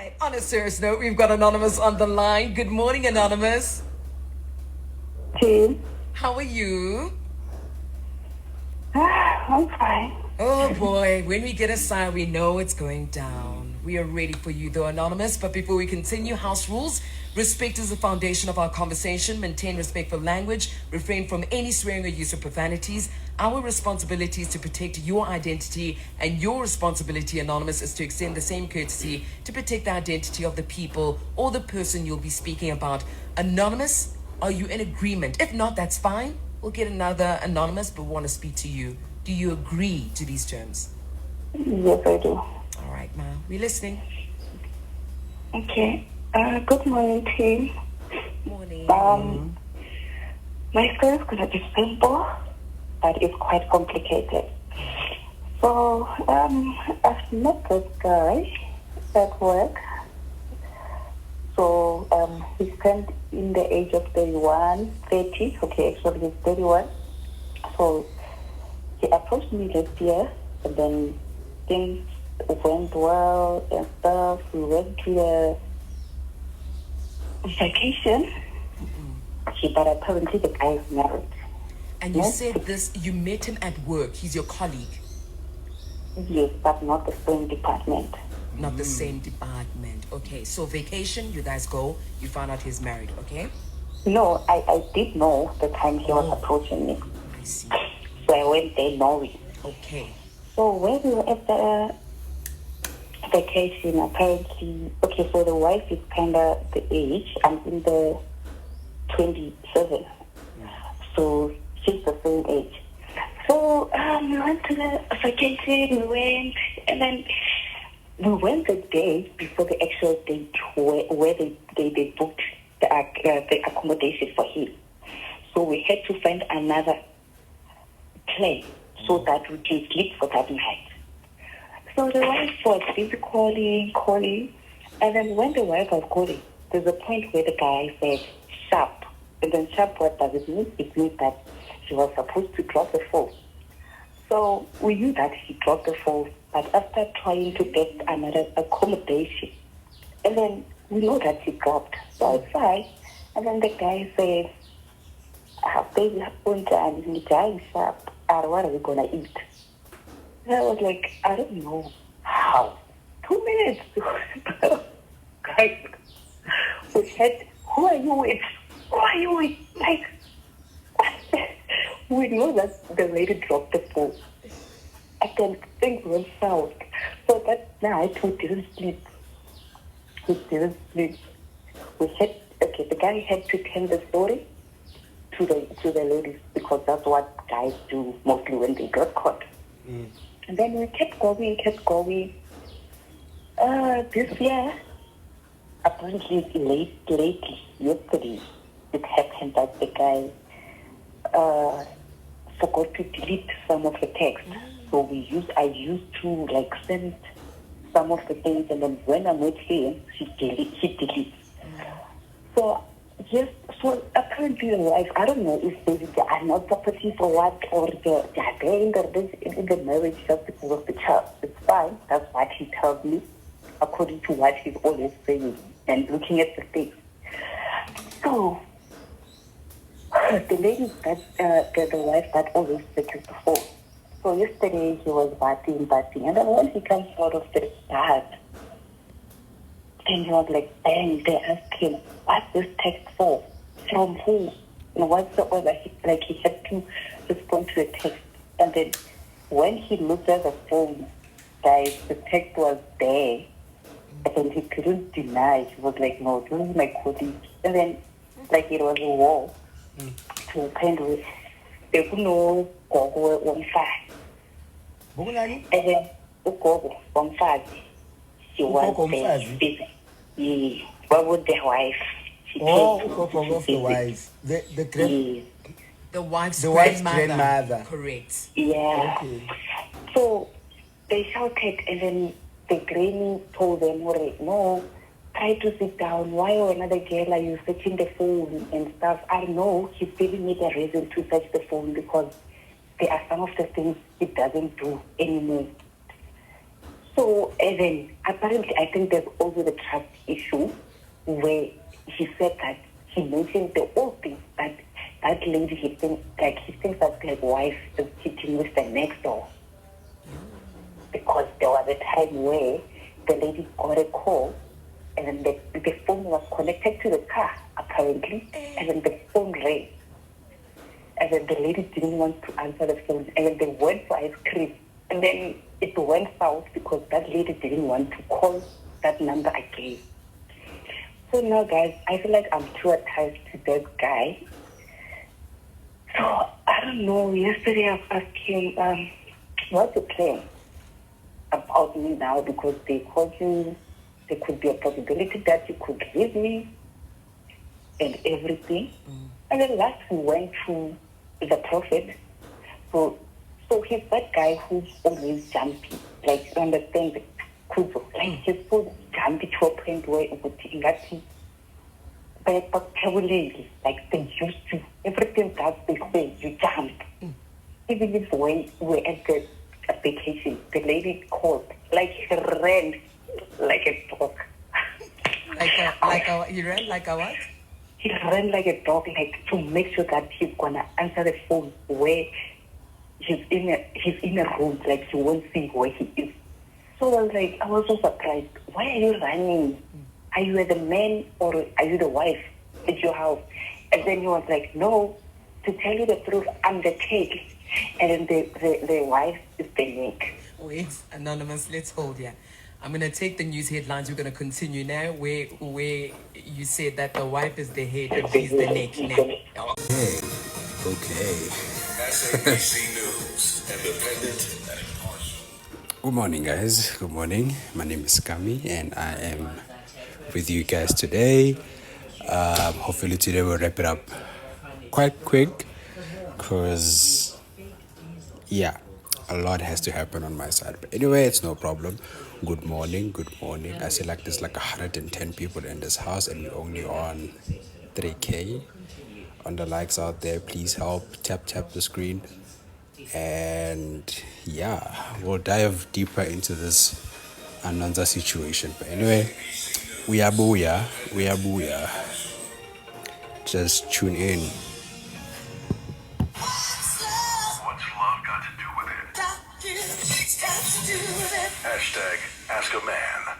right. On a serious note, we've got Anonymous on the line. Good morning, Anonymous. Team. How are you? I'm fine. Oh boy, when we get a sign, we know it's going down. We are ready for you, though, Anonymous. But before we continue, house rules. Respect is the foundation of our conversation. Maintain respect for language. Refrain from any swearing or use of profanities. Our responsibility is to protect your identity, and your responsibility, Anonymous, is to extend the same courtesy to protect the identity of the people or the person you'll be speaking about. Anonymous, are you in agreement? If not, that's fine. We'll get another Anonymous, but we want to speak to you. Do you agree to these terms? Yes, I do. All right, Ma. We're listening. Okay. Good morning, team. Morning. My story is going to be simple, but it's quite complicated. So, I've met this guy at work. So, he's turned in the age of 31, 30. Okay, actually he's 31. So, he approached me last year, and then things went well and stuff. We went to a vacation. But apparently the guy is married. And you said this, you met him at work. He's your colleague. Yes, but not the same department. Not the same department. Okay, so vacation, you guys go. You found out he's married, okay? No, I did know the time he was approaching me. I see. So I went there knowing. Okay. So when we were at the vacation, apparently, okay, so the wife is kind of the age. I'm in the 27. So she's the same age. So we went to the vacation, and then we went the day before the actual date where they booked the accommodation for him. So we had to find another place so that we can sleep for that night. So the wife was busy calling, and then when the wife was calling, there's a point where the guy said, sharp. And then sharp, what does it mean? It means that she was supposed to drop the phone. So we knew that he dropped the phone, but after trying to get another accommodation, and then we know that he dropped. So it's fine. And then the guy said, baby, sharp. What are we going to eat? And I was like, I don't know. How? 2 minutes. Guys, we said, who are you with? Who are you with? Like, we know that the lady dropped the phone. I can think went south. So that night we didn't sleep. We didn't sleep. The guy had to tell the story to the ladies, because that's what guys do mostly when they got caught. And then we kept going. This year, apparently lately, yesterday, it happened that the guy forgot to delete some of the text. So I used to like send some of the things, and then when I'm with him, he deletes. So apparently the wife, I don't know if they are not supportive or what, or they are there in the marriage just because of the child. It's fine. That's what he tells me, according to what he's always saying and looking at the things. So the lady the wife that always searches the phone. So yesterday he was batting, and then when he comes out of the bath, and he was like, bang, they asked him, what's this text for? From who? And what's the order? He had to respond to the text. And then when he looked at the phone, guys, the text was there. And then he couldn't deny. He was like, no, this is my colleague. And then, like, it was a war to a point where they couldn't know Gogo on fire. And then Gogo on fire. She was there. What would the wife? Of the wife. The wife's grandmother. Correct. Yeah. Okay. So they shouted, and then the granny told them, no, try to sit down. Why another girl are you searching the phone and stuff? I know he's giving me the reason to search the phone because there are some of the things he doesn't do anymore. So, and then apparently, I think there's also the trust issue where he said that he mentioned the old thing that that lady he thinks that his wife is cheating with the next door, because there was a time where the lady got a call and then the phone was connected to the car apparently, and then the phone rang, and then the lady didn't want to answer the phone, and then they went for ice cream, and then it went south because that lady didn't want to call that number again. So now, guys, I feel like I'm too attached to that guy. So I don't know. Yesterday I asked him, what's the plan about me now, because they called you. There could be a possibility that you could leave me and everything. And then last we went to the prophet. So he's that guy who's always jumpy. Like, you understand the kuzo. Like, he's so jumpy to a point where it would be like they used to. Everything that they say, you jump. Even if when we're at the vacation, the lady called, like he ran like a dog. He ran like a what? He ran like a dog, like to make sure that he's gonna answer the phone where he's in a room, like you won't see where he is. So I was so surprised. Why are you running? Are you the man or are you the wife at your house? And then he was like, no, to tell you the truth, I'm the tail. And then the wife is the neck. Wait, Anonymous, let's hold here. I'm going to take the news headlines. We're going to continue now where you said that the wife is the head and he's the neck. Okay. SABC News, independent and impartial. Good morning, guys. Good morning. My name is Scummy, and I am with you guys today. Hopefully today we'll wrap it up quite quick, because yeah, a lot has to happen on my side. But anyway, it's no problem. Good morning. I see like there's like 110 people in this house, and we're only on 3K. On the likes out there, please help tap the screen, and yeah, we'll dive deeper into this Ananza situation. But anyway, we are booyah. Just tune in. What's love got to do with it? Hashtag Ask a Man.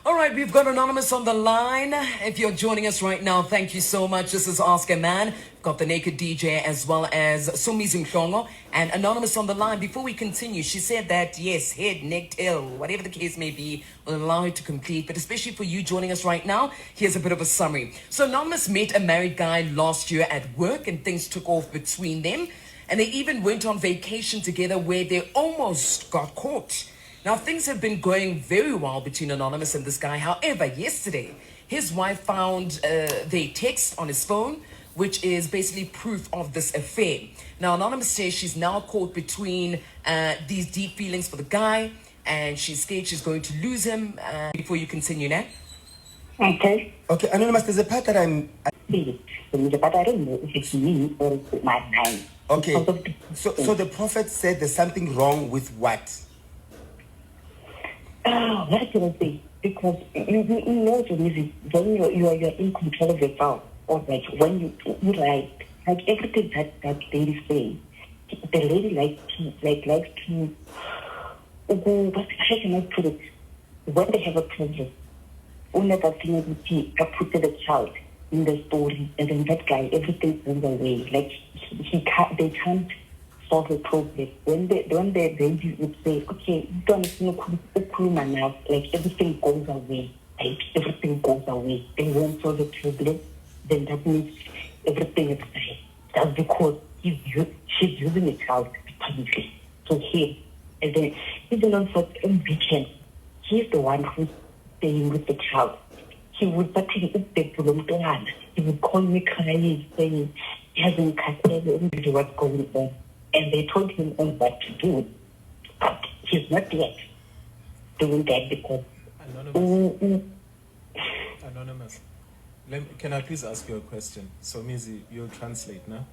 All right, we've got Anonymous on the line. If you're joining us right now, thank you so much. This is Ask a Man. We've got the Naked DJ as well as Sumi Zimhlongo. And Anonymous on the line. Before we continue, she said that, yes, head, neck, tail, whatever the case may be, will allow her to complete. But especially for you joining us right now, here's a bit of a summary. So Anonymous met a married guy last year at work, and things took off between them. And they even went on vacation together where they almost got caught. Now, things have been going very well between Anonymous and this guy. However, yesterday, his wife found their text on his phone, which is basically proof of this affair. Now, Anonymous says she's now caught between these deep feelings for the guy, and she's scared she's going to lose him. Before you continue now. Okay. Okay, Anonymous, there's a part that But I don't know if it's me or it's my mind. okay. So the prophet said there's something wrong with what? What can I say? Because you know the music, when you're in control of yourself, or like when you write, like everything that lady say, the lady likes to how can I put it? When they have a problem, only that thing I put the child in the story, and then that guy, everything goes away. Like they can't solve the problem. When the lady would say, okay, don't now, like everything goes away. Like everything goes away. They won't solve the problem, then that means everything is fine. That's because she's using a child apparently. So here, and then even on for weekend, he's the one who's staying with the child. He would he would call me crying, saying he hasn't custody of what's going on. And they told him on what to do. But he's not yet doing that because Anonymous. Can I please ask you a question? So Mizi, you'll translate now.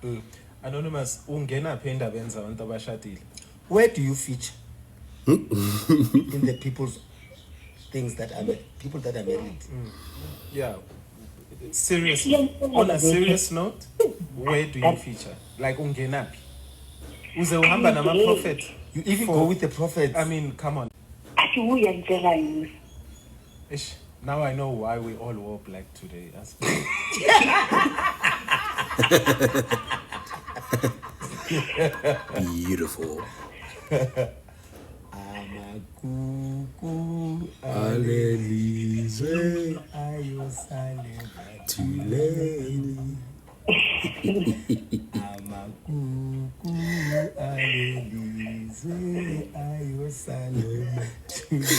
Anonymous, ungena penda benza abantu abashadile. Where do you feature? In the people's things that are people that are married. Yeah. Serious. On a serious note, where do you feature? Like ungenapi? Uze uhamba nama prophet. You even go with the prophets. I mean, come on. Ish, now I know why we all wore black today. Beautiful. Amakuku alelize ayosale tuleni. Amakuku alelize ayosale tuleni.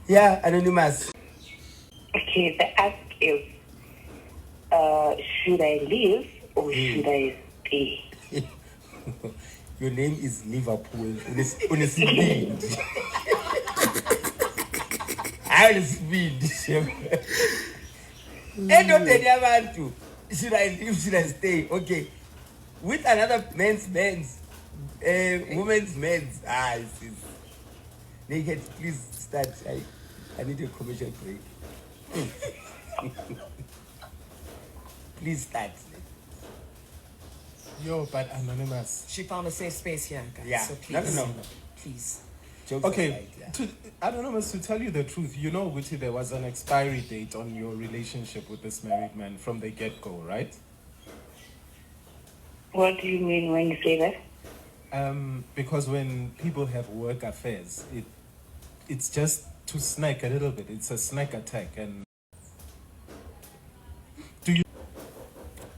Yeah, Anonymous. Okay, the ask is, should I leave or should I stay? Your name is Liverpool. Unesibindi. Unesibindi. Endodeni yabantu. Should I leave? Should I stay? Okay. With another woman's men's. Naked, please start. I need a commercial break. Please start. Yo, but Anonymous. She found a safe space here, guys. Yeah. So please, No. please. Jokes Okay, aside, yeah. Anonymous, to tell you the truth, you know, Guti, there was an expiry date on your relationship with this married man from the get-go, right? What do you mean when you say that? Because when people have work affairs, it's just to snack a little bit. It's a snack attack. And do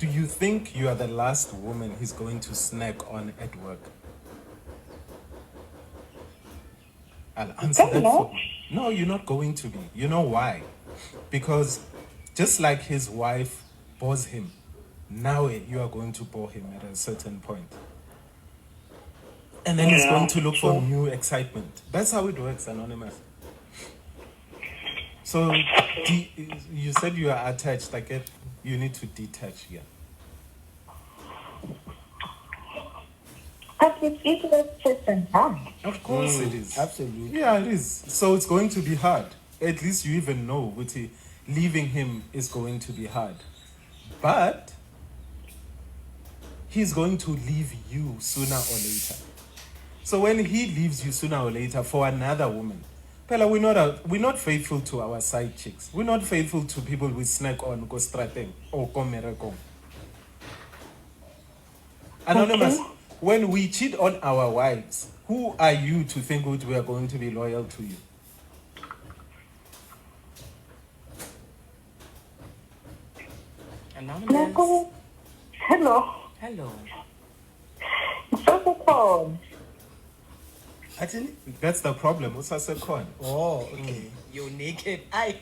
you think you are the last woman he's going to snack on at work? I'll answer that for you. No, you're not going to be. You know why? Because just like his wife bores him, now you are going to bore him at a certain point. And then he's going to look for new excitement. That's how it works, Anonymous. So you said you are attached. Like you need to detach here. But it's easier just and done. Of course it is. Absolutely. Yeah, it is. So it's going to be hard. At least you even know, Guti, leaving him is going to be hard. But he's going to leave you sooner or later. So when he leaves you sooner or later for another woman, Pella, we're not faithful to our side chicks. We're not faithful to people we snack on, go strateng or go merekong. Anonymous, when we cheat on our wives, who are you to think we are going to be loyal to you? Anonymous. Hello. Hello. First of all, Actually? That's the problem. What's a con? Oh, okay. You're naked. I.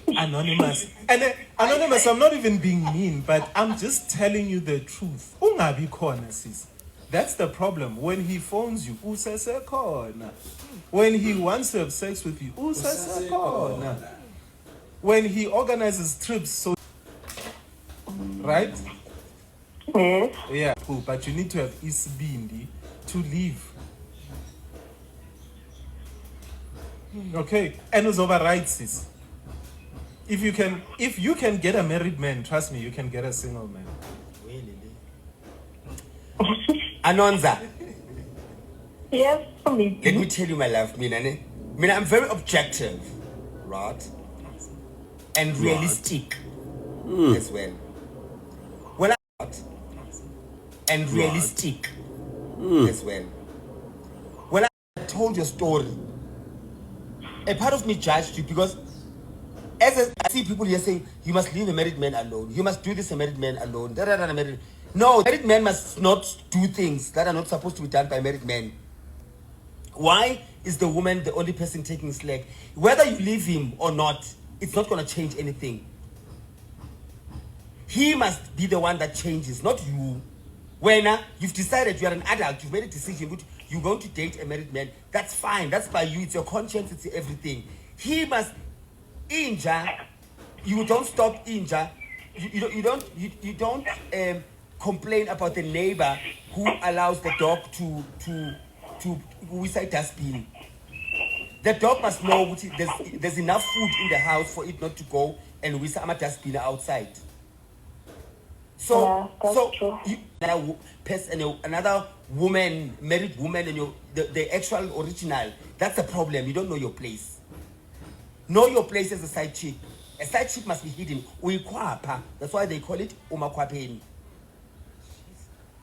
Anonymous. And Anonymous, I'm not even being mean, but I'm just telling you the truth. Ungabi khona sis. That's the problem. When he phones you, usese khona. When he wants to have sex with you, usese khona. When he organizes trips, so right? yes. Yeah, cool. But you need to have isibindi to leave. Okay, and it's override, sis. If you can get a married man, trust me, you can get a single man. Anonza, Yes, for me. let me tell you, my love, I'm very objective, right? And realistic as well. Well, and realistic as well. When I told your story, a part of me judged you because as I see people here saying, you must leave a married man alone. You must do this a married man alone. No, married men must not do things that are not supposed to be done by married men. Why is the woman the only person taking slack? Whether you leave him or not, it's not going to change anything. He must be the one that changes, not you. When you've decided you are an adult, you've made a decision, you're going to date a married man, that's fine. That's by you. It's your conscience. It's everything. He must injure. You don't stop injure. You don't complain about the neighbor who allows the dog to we say dustbin. The dog must know there's enough food in the house for it not to go and with some dustbin outside. So, Yeah, that's true. Another person, another woman, married woman, and the actual original. That's the problem. You don't know your place. Know your place as a side chick. A side chick must be hidden. Uikwapa. That's why they call it umakwapeni.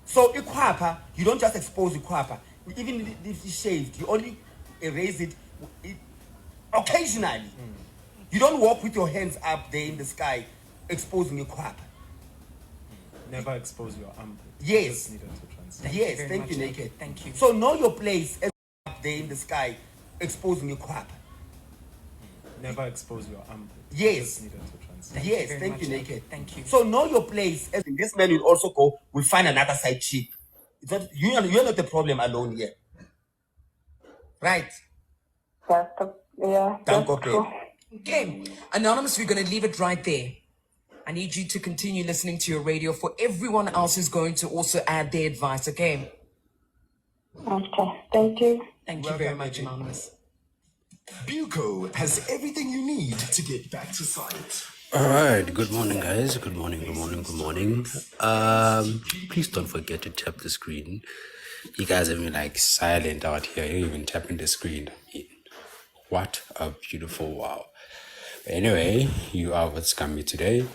So ikwapa, you don't just expose ikwapa. Even if it's shaved, you only erase it occasionally. You don't walk with your hands up there in the sky, exposing ikwapa. Never expose your armpit. Yes. Just needed to translate. Yes, thank you, Naked. Thank you. So know your place as up there in the sky, exposing your crap. Never expose your armpit. Yes. Just needed to translate. Yes, very thank much, you, Naked. Naked. Thank you. So know your place. As in, this man will also go, will find another side chick. It's not, you're not the problem alone here. Right? Yeah, Thank that's you. true. Okay, Anonymous, we're going to leave it right there. I need you to continue listening to your radio for everyone else who's going to also add their advice, okay? Okay, thank you. Thank you very much, Anonymous. Buco has everything you need to get back to science. All right, good morning, guys. Good morning. Please don't forget to tap the screen. You guys have been like silent out here. You're even tapping the screen. What a beautiful wow. Anyway, you are with Scummy today.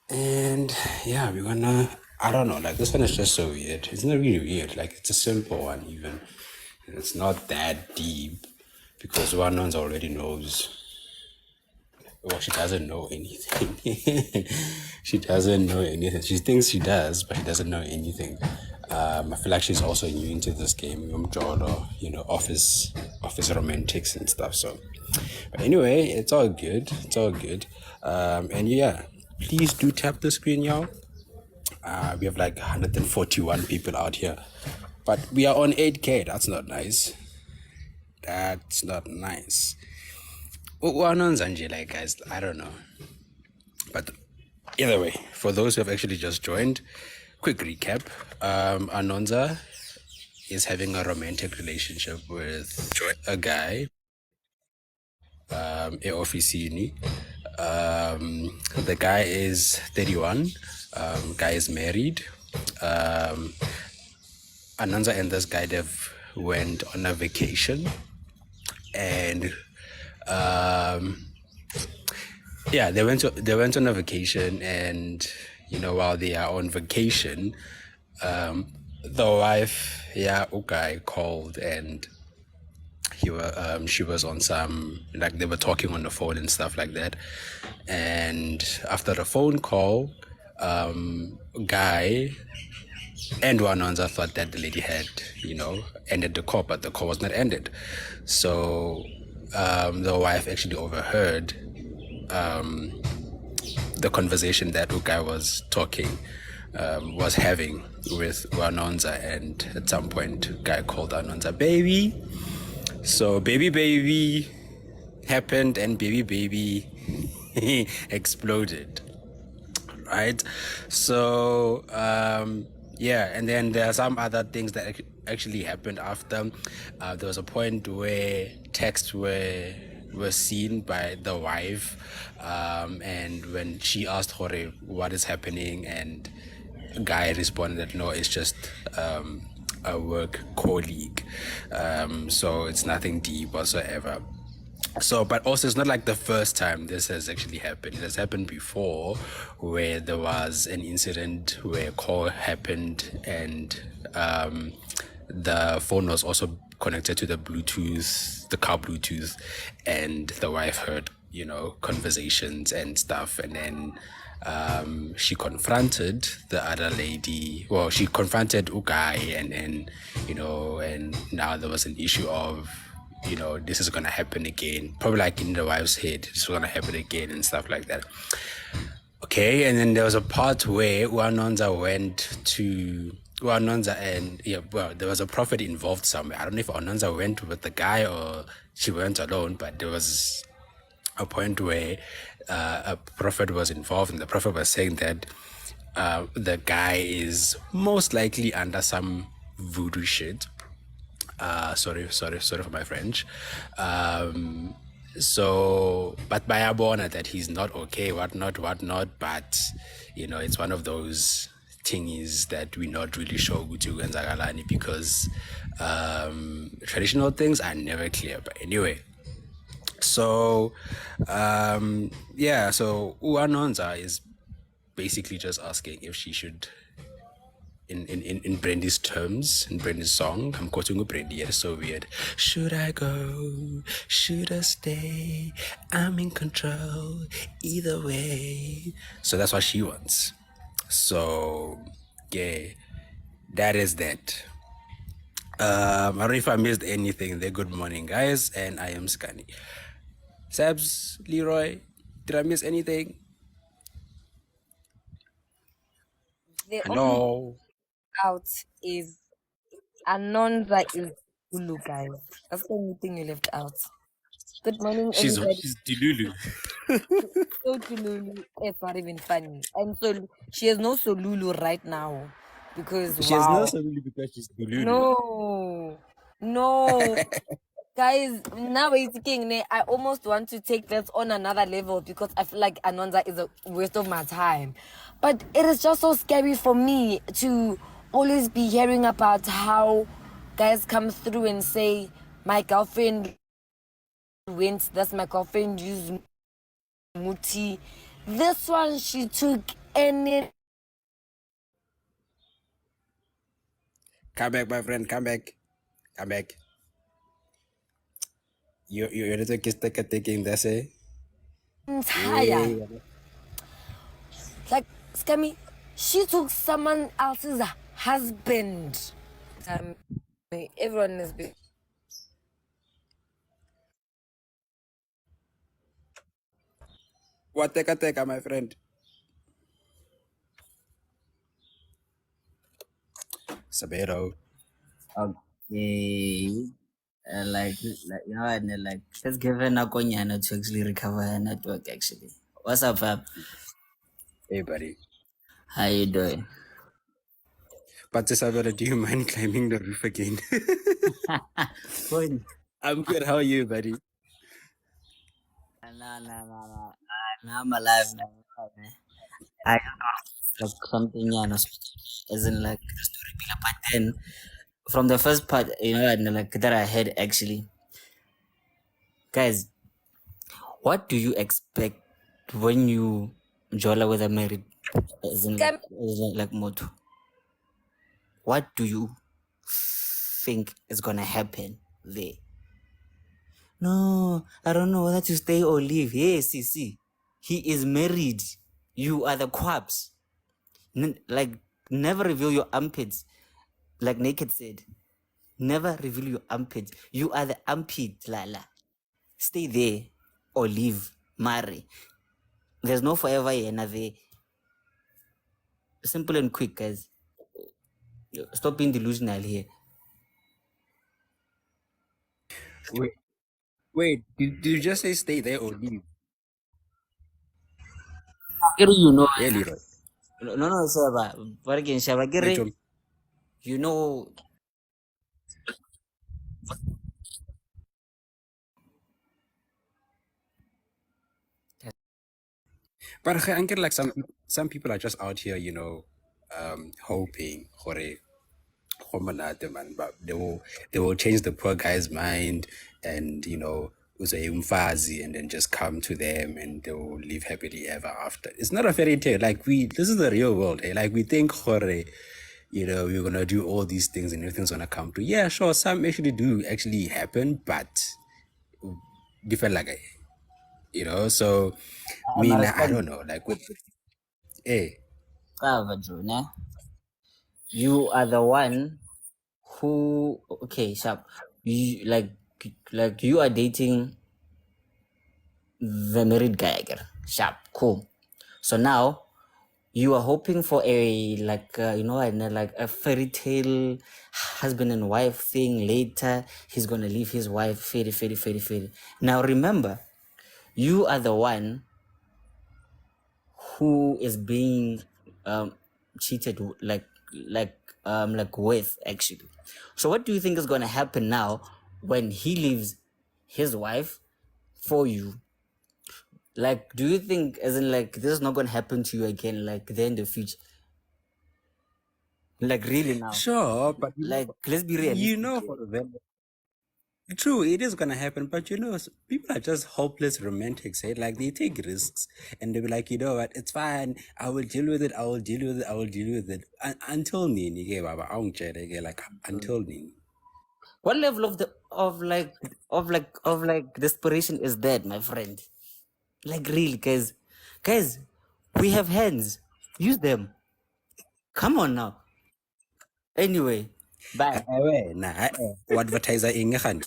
And yeah, we're gonna, I don't know, like this one is just so weird. It's not really weird, like it's a simple one even. And it's not that deep because one already knows. Well, she doesn't know anything. She doesn't know anything. She thinks she does, but she doesn't know anything. I feel like she's also new into this game, office romantics and stuff. So, but anyway, it's all good. And yeah, please do tap the screen, y'all. We have like 141 people out here, but we are on 8K. That's not nice. Like, guys, I don't know. But either way, for those who have actually just joined, quick recap. Anonza is having a romantic relationship with a guy, Officini. The guy is 31. Guy is married. Anonza and this guy, they've went on a vacation. And they went on a vacation, and while they are on vacation, the wife, Ukai, called, and she was on some, like, they were talking on the phone and stuff like that. And after the phone call, Guy and Wanonza thought that the lady had, ended the call, but the call was not ended. So the wife actually overheard the conversation that Ukai was having with Wanonza, and at some point, Guy called Wanonza baby. So baby happened, and baby exploded. Right? So and then there are some other things that actually happened after. There was a point where texts were seen by the wife, and when she asked Jorge what is happening, and Guy responded that no, it's just a work colleague, so it's nothing deep whatsoever. So, but also it's not like the first time this has actually happened. It has happened before, where there was an incident where a call happened, and the phone was also connected to the car Bluetooth, and the wife heard, conversations and stuff, and then she confronted the other lady. Well, she confronted Ukai, and and now there was an issue of, this is gonna happen again. Probably like in the wife's head, this is gonna happen again and stuff like that. Okay, and then there was a part where Wanonza there was a prophet involved somewhere. I don't know if Wanonza went with the guy or she went alone, but there was a point where a prophet was involved, and the prophet was saying that the guy is most likely under some voodoo shit. Sorry for my French. So, but bayabona that he's not okay, whatnot. But it's one of those thingies that we're not really sure Gutu Ganzagalani because traditional things are never clear. But anyway, so so Uanonza is basically just asking if she should in Brandy's terms, in Brandy's song, I'm quoting Brandy, it's so weird. Should I go? Should I stay? I'm in control. Either way. So that's what she wants. So, yeah, that is that. I don't know if I missed anything there. Good morning, guys, and I am Scummy. Sabs, Leroy, did I miss anything? The only Hello. out is Anonza is Zulu, guys. That's the only thing you left out. Good morning, She's everybody. Delulu. So Lulu, it's not even funny. And so she has no Solulu right now because She has no Solulu because she's Delulu. No, guys. Now it's king. I almost want to take that on another level because I feel like Anonza is a waste of my time. But it is just so scary for me to always be hearing about how guys come through and say my girlfriend went. That's my girlfriend used Muti. This one she took any. Come back, my friend. Come back. You're the kiss taking that's it. Entire. Like Scummy, she took someone else's husband. Everyone is big. What take, my friend? Sabero. Okay. Like and like let's give her Nakonyana to actually recover her network actually. What's up, Fab? Hey, buddy. How you doing? But Sabero, do you mind climbing the roof again? Good. I'm good. How are you, buddy? No. I'm alive now. I got something, as in like the story pillar, but then from the first part, and like that I heard actually. Guys, what do you expect when you jola with a married as in like motto? What do you think is gonna happen there? No, I don't know whether to stay or leave. Yes, see. He is married. You are the corpse. Like, never reveal your armpits. Like Naked said, never reveal your armpits. You are the armpit, Lala. Stay there or leave. Marry. There's no forever here, nothing. Simple and quick, guys. Stop being delusional here. Wait, did you just say stay there or leave? You know. Yeah, Leroy. No, Shaba. But again, Shaba, you know. But I get like some people are just out here, hoping for a man, but they will change the poor guy's mind and uze umfazi and then just come to them and they will live happily ever after. It's not a fairy tale. Like this is the real world. Like we think we're gonna do all these things and everything's gonna come to. Yeah, sure, some actually happen, but different like so I don't know. Like with You are the one who okay, sharp. You like you are dating the married guy again. Sharp, cool. So now you are hoping for a like a fairy tale husband and wife thing. Later he's gonna leave his wife. Fairy. Now remember, you are the one who is being cheated like with actually. So what do you think is going to happen now when he leaves his wife for you? Like, do you think, as in, like, this is not going to happen to you again, like, there in the future? Like, really now? Sure, but Like, let's be you realistic know, here. for them, true, it is gonna happen. But people are just hopeless romantics. Hey? Like they take risks, and they be like, you know what, it's fine. I will deal with it. I will deal with it. I will deal with it until nini, ke baba, like until nini. What level of desperation is that, my friend? Like, really, guys, we have hands. Use them. Come on now. Anyway, bye. Nah, advertiser ingehan.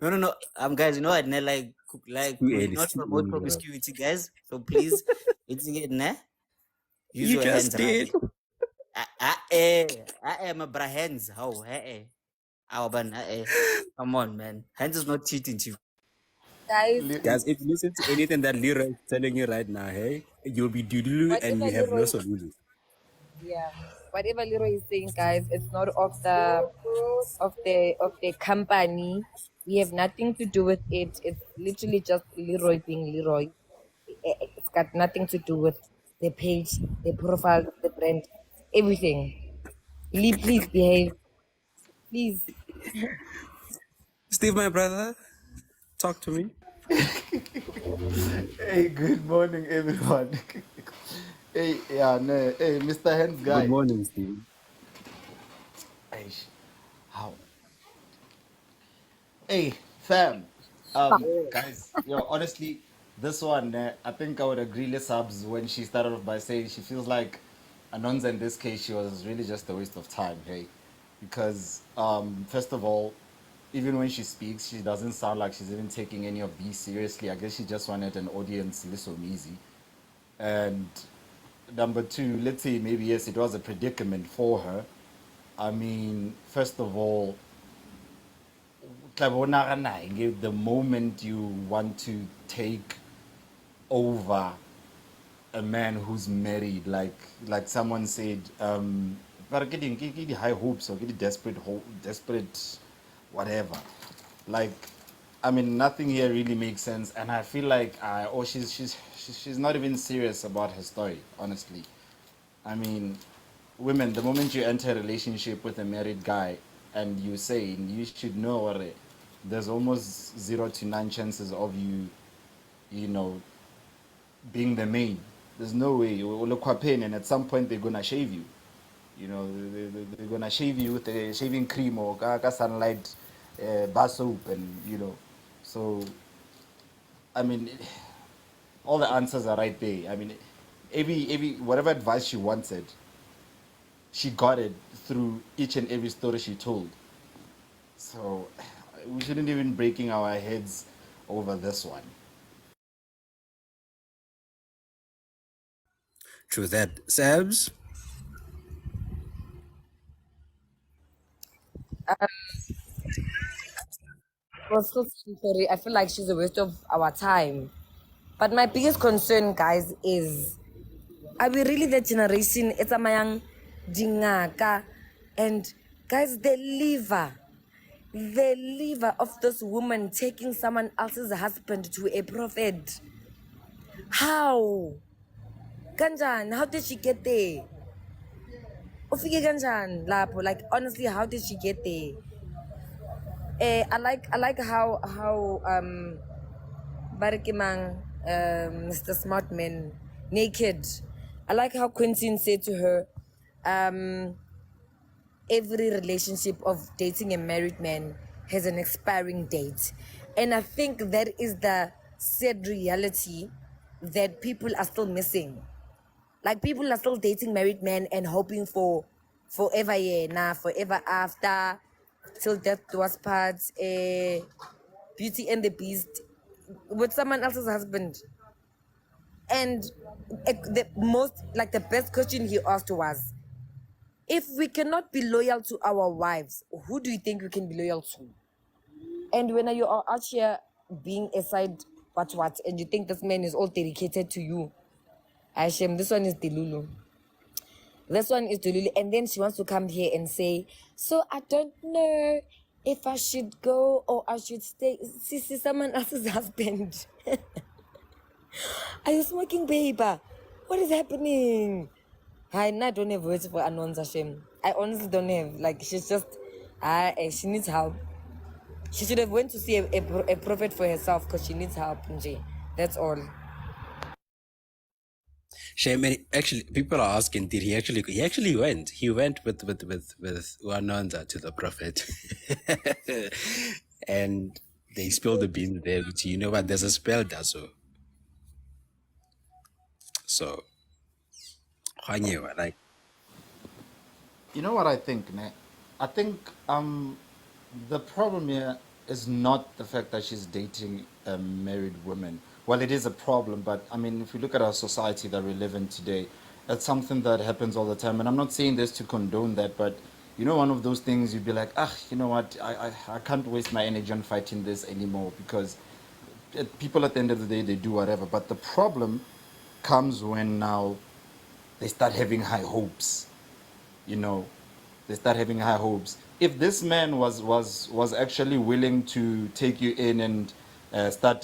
No. Guys, you know what? Like, You we do early, not still promote early, bro. promiscuity, guys. So please, it's use You your just hands, did. right? I am a bra hands. How? Come on, man. Hands is not cheating to you. Guys, Guys, if you listen to anything that Leroy is telling you right now, hey, you'll be doodoo and whatever you have no Leroy, solution. yeah, whatever Leroy is saying, guys, it's not of the company. We have nothing to do with it. It's literally just Leroy being Leroy. It's got nothing to do with the page, the profile, the brand, everything. Lee, please behave. Please. Steve, my brother, talk to me. Hey, good morning, everyone. Hey, yeah, no, hey, Mr. Hands Good guy. morning, Steve. Hey, how? Hey, fam. Guys, honestly, this one, I think I would agree with Subs when she started off by saying she feels like Anonza in this case, she was really just a waste of time, hey? Because, first of all, even when she speaks, she doesn't sound like she's even taking any of these seriously. I guess she just wanted an audience listen easy. And number two, let's say maybe yes, it was a predicament for her. I mean, first of all, the moment you want to take over a man who's married, like someone said, but getting high hopes or getting desperate, whatever. Like, I mean, nothing here really makes sense, and I feel like she's not even serious about her story, honestly. I mean, women, the moment you enter a relationship with a married guy and you say you should know there's almost 0 to 9 chances of you know, being the main. There's no way. You will look pain, and at some point they're gonna shave you. You know, they're gonna shave you with a shaving cream or sunlight bar soap, and So, I mean, all the answers are right there. I mean, every whatever advice she wanted, she got it through each and every story she told. So we shouldn't even breaking our heads over this one. True that. Sabs? Well, so sorry. I feel like she's a waste of our time. But my biggest concern, guys, is are we really the generation? It's a mayang dingaka. And guys, the liver of this woman taking someone else's husband to a prophet. How? Kanjan, how did she get there? Ufike kanjan lapho? Like honestly, how did she get there? I like how Barikimang, Mr. Smartman, naked. I like how Quentin said to her, every relationship of dating a married man has an expiring date. And I think that is the sad reality that people are still missing. Like people are still dating married men and hoping for forever, yeah, nah, forever after, till death do us part, Beauty and the Beast with someone else's husband. And the best question he asked was, if we cannot be loyal to our wives, who do you think we can be loyal to? And when you are out here being a side what, and you think this man is all dedicated to you, Hashem, this one is Delulu. This one is Dululu. And then she wants to come here and say, so I don't know if I should go or I should stay. See someone else's husband. Are you smoking, babe? What is happening? I don't have words for Anonza Shem. I honestly don't have. Like, she's just, she needs help. She should have went to see a prophet for herself because she needs help, Nje. That's all. Shame, actually, people are asking, did he actually? He actually went. He went with Wananda to the prophet, and they spilled the beans there. Which, you know what? There's a spell, Daso. So, like, You know what I think, ne? I think the problem here is not the fact that she's dating a married woman. Well, it is a problem, but I mean, if you look at our society that we live in today, it's something that happens all the time. And I'm not saying this to condone that, but you know, one of those things you'd be like, you know what, I can't waste my energy on fighting this anymore because people at the end of the day, they do whatever. But the problem comes when now they start having high hopes. You know, they start having high hopes. If this man was actually willing to take you in and start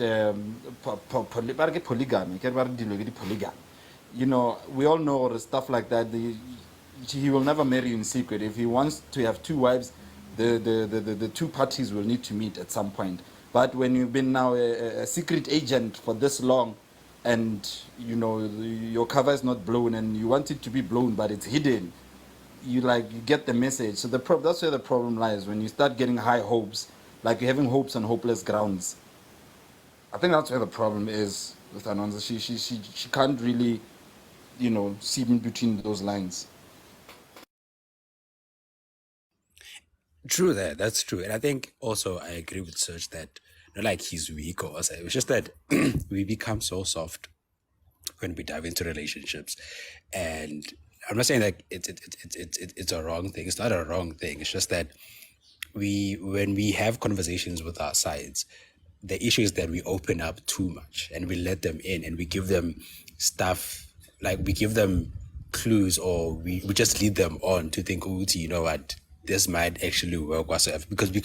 polygamy, you know, we all know the stuff like that. He will never marry you in secret. If he wants to have two wives, the two parties will need to meet at some point. But when you've been now a secret agent for this long, and you know your cover is not blown, and you want it to be blown, but it's hidden, you get the message. So that's where the problem lies, when you start getting high hopes, like you're having hopes on hopeless grounds. I think that's where the problem is with Anonza. She can't really, you know, see in between those lines. true that's true. And I think also I agree with Serge that not like he's weak or something. It's just that we become so soft when we dive into relationships. And I'm not saying that it's a wrong thing. It's not a wrong thing. It's just that when we have conversations with our sides, the issue is that we open up too much and we let them in and we give them stuff, like we give them clues, or we just lead them on to think, oh, you know what, this might actually work whatsoever, because we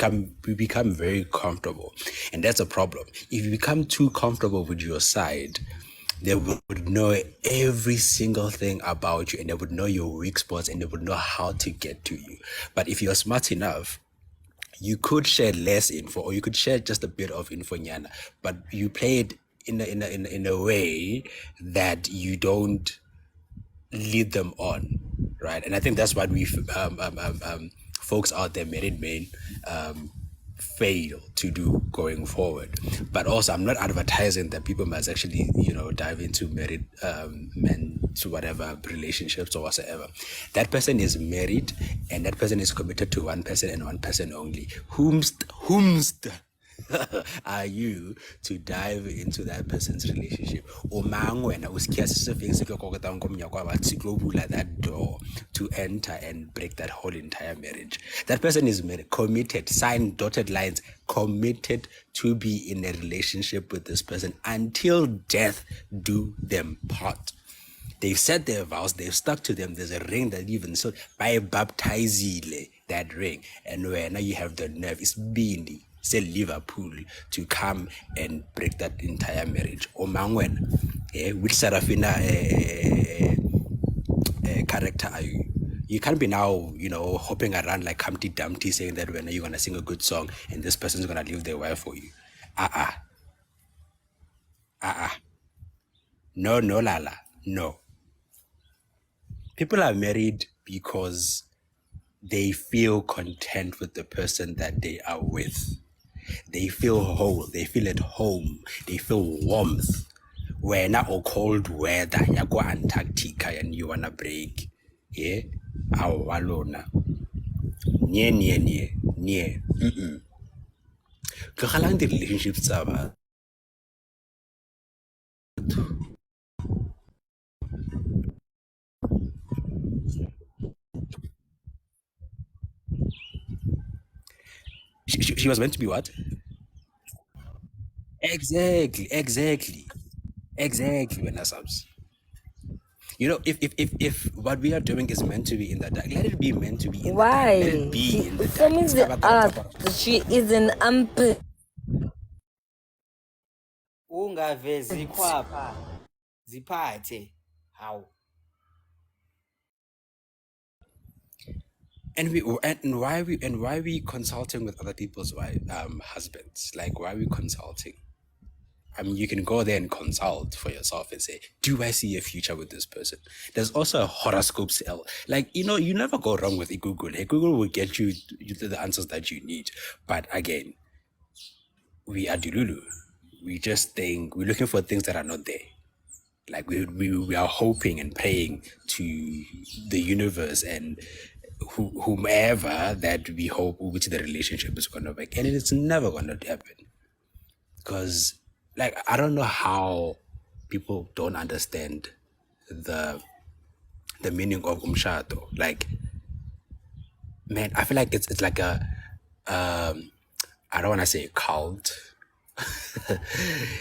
become very comfortable. And that's a problem. If you become too comfortable with your side, they would know every single thing about you, and they would know your weak spots, and they would know how to get to you. But if you're smart enough, you could share less info, or you could share just a bit of info, nyana, but you play it in a way that you don't lead them on, right? And I think that's what we folks out there, married men, fail to do going forward. But also, I'm not advertising that people must actually, you know, dive into married men to whatever relationships or whatsoever. That person is married, and that person is committed to one person and one person only. Whomst are you to dive into that person's relationship? That door to enter and break that whole entire marriage. That person is married, committed, signed dotted lines, committed to be in a relationship with this person until death do them part. They've said their vows, they've stuck to them. There's a ring that even so by baptizile that ring, and where now you have the nerve, it's bindi, say Liverpool, to come and break that entire marriage. Or Mangwen, which Sarafina character are you? You can't be now, you know, hopping around like Humpty Dumpty saying that when you're gonna sing a good song and this person's gonna leave their wife for you. No, Lala, no. People are married because they feel content with the person that they are with. They feel whole, they feel at home, they feel warmth. We're not all cold weather, you go Antarctica and you wanna break. Yeah? Awalona. Nye. Tlogelang the relationships tsa batho. She was meant to be what? Exactly. When subs. You know, if what we are doing is meant to be in the dark, let it be meant to be in the dark. Why? Let it be She in the so dark. means she is an Ungavezi khwapha. Ziphathe. How? And why we consulting with other people's husbands? Like, why are we consulting? I mean, you can go there and consult for yourself and say, do I see a future with this person? There's also a horoscope cell. Like, you know, you never go wrong with Google. Hey, Google will get you the answers that you need. But again, we are Dululu. We just think we're looking for things that are not there. Like we are hoping and praying to the universe and whomever that we hope which the relationship is going to work. And it's never going to happen. Because, like, I don't know how people don't understand the meaning of umshado. Like, man, I feel like it's like a I don't want to say a cult.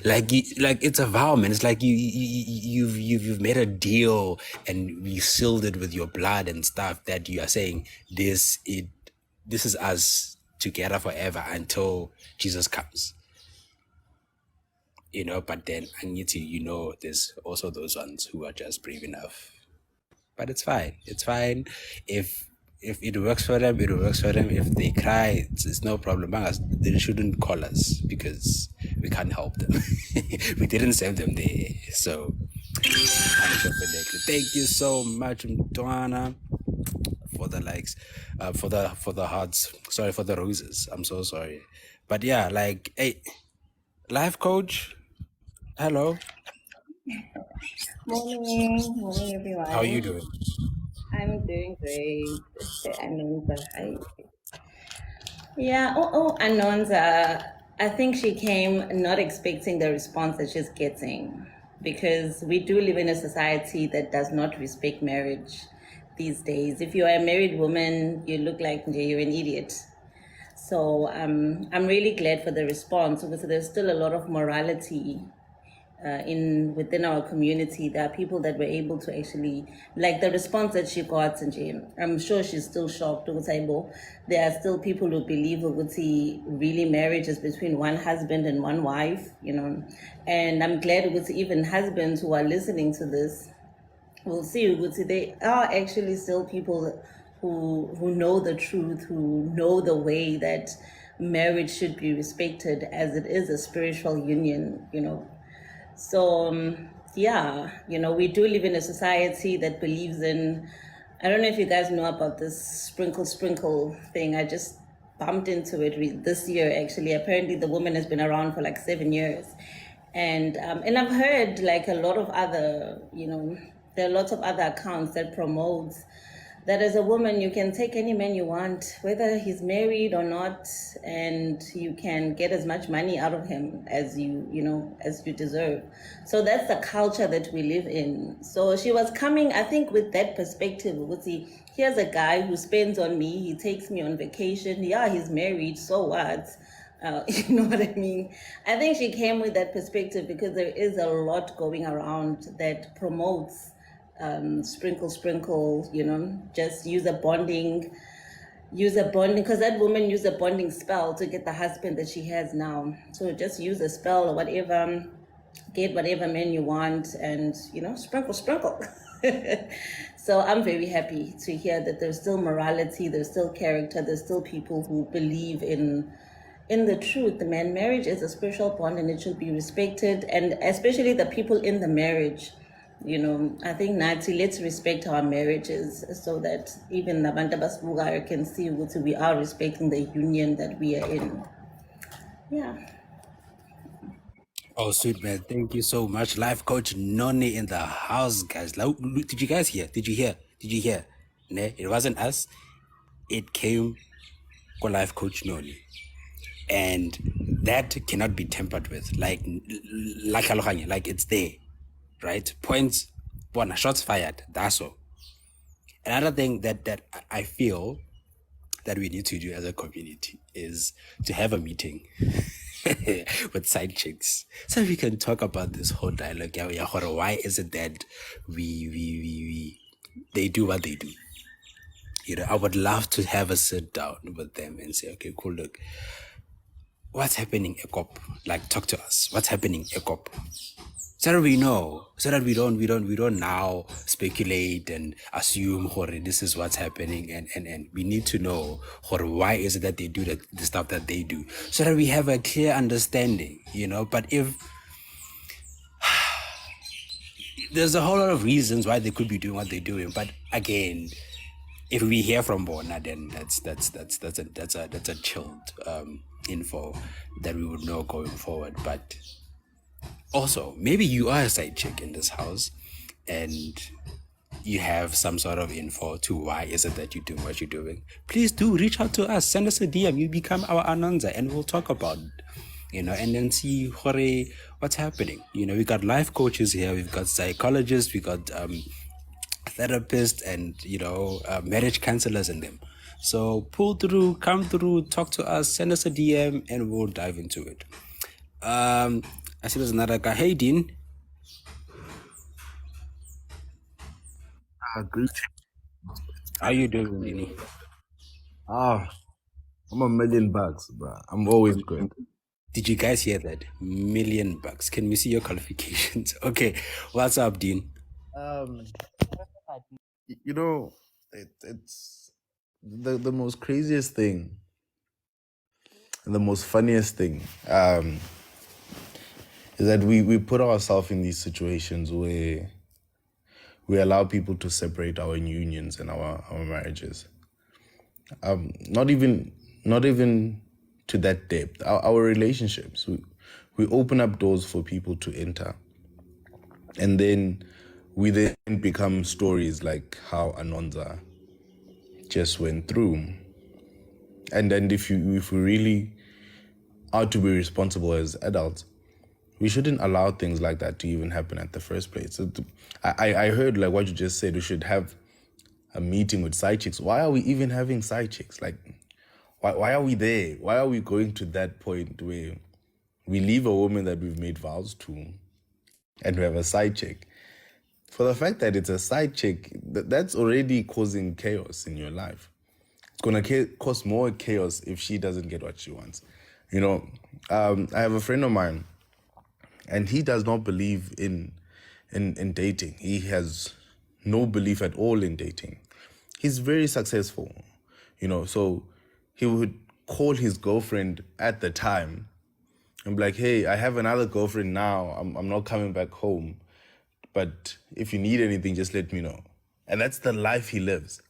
like it's a vow, man. It's like you've made a deal and you sealed it with your blood and stuff that you are saying this is us together forever until Jesus comes. You know, but then I need to, you know, there's also those ones who are just brave enough. But it's fine. It's fine. If it works for them, it works for them. If they cry, it's no problem. They shouldn't call us because we can't help them. We didn't send them there. So thank you so much, Mtwana, for the likes, for the hearts. Sorry for the roses. I'm so sorry. But yeah, like, hey, life coach. Hello. Morning, How are you everyone. doing? I'm doing great. Anonza, hi. Yeah, Anonza. I think she came not expecting the response that she's getting because we do live in a society that does not respect marriage these days. If you are a married woman, you look like you're an idiot. So I'm really glad for the response because there's still a lot of morality within our community. There are people that were able to actually, like the response that she got, and I'm sure she's still shocked. There are still people who believe really marriage is between one husband and one wife, and I'm glad even husbands who are listening to this will see they are actually still people who know the truth, who know the way that marriage should be respected as it is a spiritual union. So, we do live in a society that believes in, I don't know if you guys know about this sprinkle thing. I just bumped into it this year, actually. Apparently, the woman has been around for like 7 years. And I've heard like a lot of other, there are lots of other accounts that promote that as a woman you can take any man you want, whether he's married or not, and you can get as much money out of him as as you deserve. So that's the culture that we live in. So she was coming, I think, with that perspective. Here's a guy who spends on me, he takes me on vacation. Yeah, he's married, so what? You know what I mean? I think she came with that perspective because there is a lot going around that promotes sprinkle, just use a bonding, because that woman used a bonding spell to get the husband that she has now. So just use a spell or whatever, get whatever man you want, and sprinkle. So I'm very happy to hear that there's still morality, there's still character, there's still people who believe in the truth. Man, marriage is a spiritual bond and it should be respected, and especially the people in the marriage. I think Nati, let's respect our marriages so that even the Bantabas can see that we are respecting the union that we are in. Yeah. Oh, sweet man. Thank you so much. Life coach Noni in the house, guys. Did you guys hear? Did you hear? Ne? It wasn't us. It came from life coach Noni. And that cannot be tampered with. Like it's there. Right? Points, shots fired. That's all. Another thing that I feel that we need to do as a community is to have a meeting with side chicks, so we can talk about this whole dialogue. Yeah, why is it that we they do what they do? I would love to have a sit down with them and say, okay, cool, look, what's happening, Ekop? Like, talk to us. What's happening, Ekop? So that we know, so that we don't now speculate and assume this is what's happening, and we need to know why is it that they do the stuff that they do, so that we have a clear understanding, But if there's a whole lot of reasons why they could be doing what they're doing, but again, if we hear from Bona, then that's a chilled info that we would know going forward. But also, maybe you are a side chick in this house, and you have some sort of info to why is it that you're doing what you're doing. Please do reach out to us. Send us a DM. You become our Ananza, and we'll talk about it. And then see what's happening. We got life coaches here, we've got psychologists, we got therapists, and marriage counselors in them. So pull through, come through, talk to us, send us a DM, and we'll dive into it. I see there's another guy. Hey, Dean. Great. How you doing, Dean? I'm $1,000,000, bro. I'm always good. Did you guys hear that? $1,000,000. Can we see your qualifications? Okay, what's up, Dean? It's the most craziest thing and the most funniest thing is that we put ourselves in these situations where we allow people to separate our unions and our marriages. Not even to that depth. Our relationships, we open up doors for people to enter, and then we then become stories like how Anonza just went through. And then if we really are to be responsible as adults, we shouldn't allow things like that to even happen at the first place. So I heard like what you just said, we should have a meeting with side chicks. Why are we even having side chicks? Like, why are we there? Why are we going to that point where we leave a woman that we've made vows to and we have a side chick? For the fact that it's a side chick, that's already causing chaos in your life. It's going to cause more chaos if she doesn't get what she wants. I have a friend of mine, and he does not believe in dating. He has no belief at all in dating. He's very successful, so he would call his girlfriend at the time and be like, hey, I have another girlfriend now. I'm not coming back home. But if you need anything, just let me know. And that's the life he lives.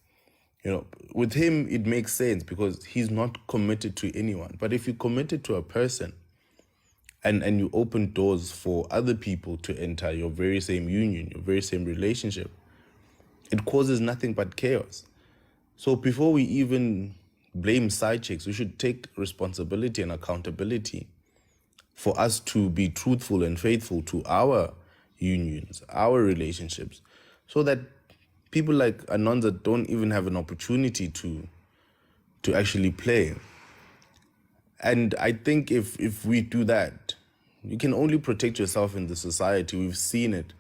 With him, it makes sense because he's not committed to anyone. But if you're committed to a person and you open doors for other people to enter your very same union, your very same relationship, it causes nothing but chaos. So before we even blame side chicks, we should take responsibility and accountability for us to be truthful and faithful to our unions, our relationships, so that people like Anonza don't even have an opportunity to actually play. And I think if we do that, you can only protect yourself in the society. We've seen it.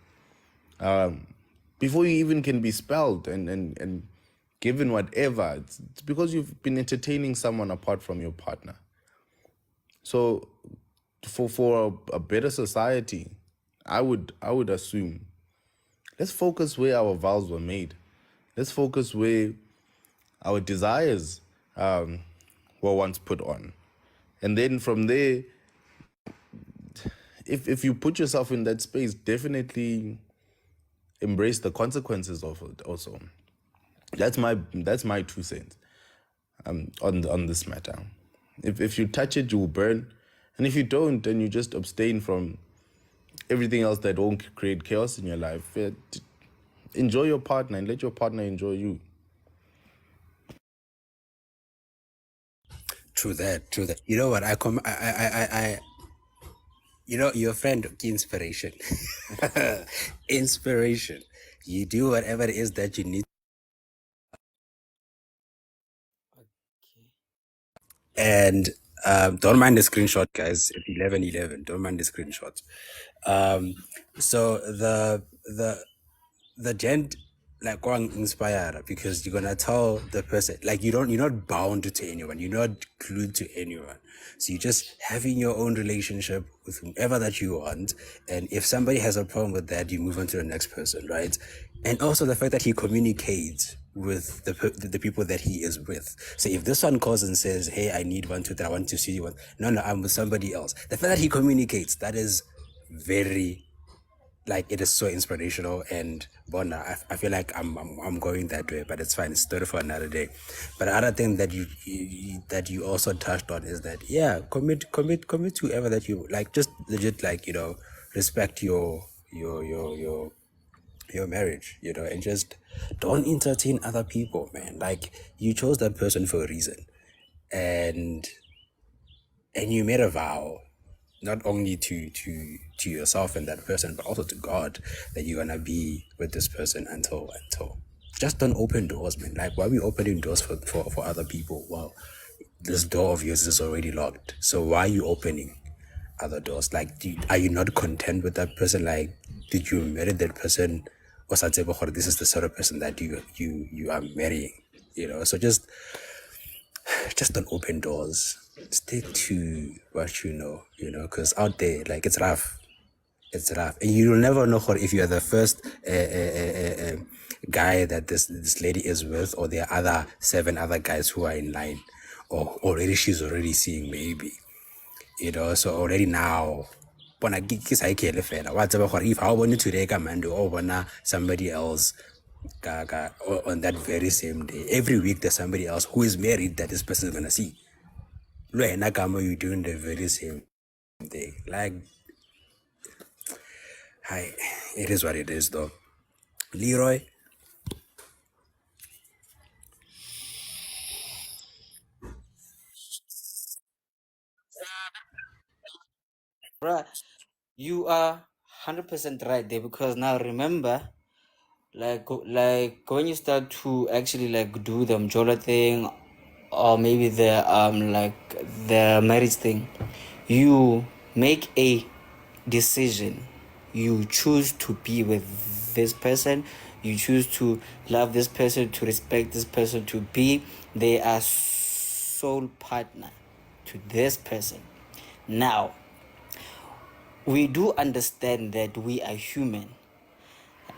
Before you even can be spelled and given whatever, it's because you've been entertaining someone apart from your partner. So for a better society, I would assume, let's focus where our vows were made. Let's focus where our desires were once put on. And then from there, if you put yourself in that space, definitely embrace the consequences of it also. That's my 2 cents on this matter. If you touch it, you will burn. And if you don't, then you just abstain from everything else that won't create chaos in your life. Enjoy your partner and let your partner enjoy you. True that. You know what? Your friend, inspiration. Inspiration. You do whatever it is that you need. Okay. And Don't mind the screenshot, guys. It's 11:11. Don't mind the screenshot. So the gent like going inspire because you're gonna tell the person like you're not bound to anyone, you're not glued to anyone, so you're just having your own relationship with whomever that you want, and if somebody has a problem with that, you move on to the next person, right? And also the fact that he communicates with the people that he is with. So if this one calls and says, hey, I need 1 2 3, I want to see you, no, I'm with somebody else, the fact that he communicates, that is very, like, it is so inspirational. And Bona, I feel like I'm going that way, but it's fine. It's story for another day. But the other thing that you also touched on is that, yeah, commit to whoever that you like. Just legit, like, respect your marriage, and just don't entertain other people, man. Like, you chose that person for a reason, and you made a vow, not only to yourself and that person, but also to God, that you're gonna be with this person until just don't open doors, man. Like, why are we opening doors for other people? Well, this door of yours is already locked, so why are you opening other doors? Like, are you not content with that person? Like, did you marry that person, or this is the sort of person that you are marrying? So just don't open doors. Stick to what because out there, like, it's rough. It's rough, and you'll never know if you are the first guy that this lady is with, or there are other 7 other guys who are in line, or already she's already seeing, maybe. So already now, bona ke sa ikele fela wa tseba gore if how bone today ka Monday or bona somebody else on that very same day, every week there's somebody else who is married that this person is gonna see. Lwena kama you doing the very same thing. Like, hi, it is what it is, though. Leroy. Bruh, you are 100% right there, because now remember, like when you start to actually like do the Mjola thing, or maybe the like the marriage thing, you make a decision. You choose to be with this person, you choose to love this person, to respect this person, to be their soul partner to this person. Now, we do understand that we are human.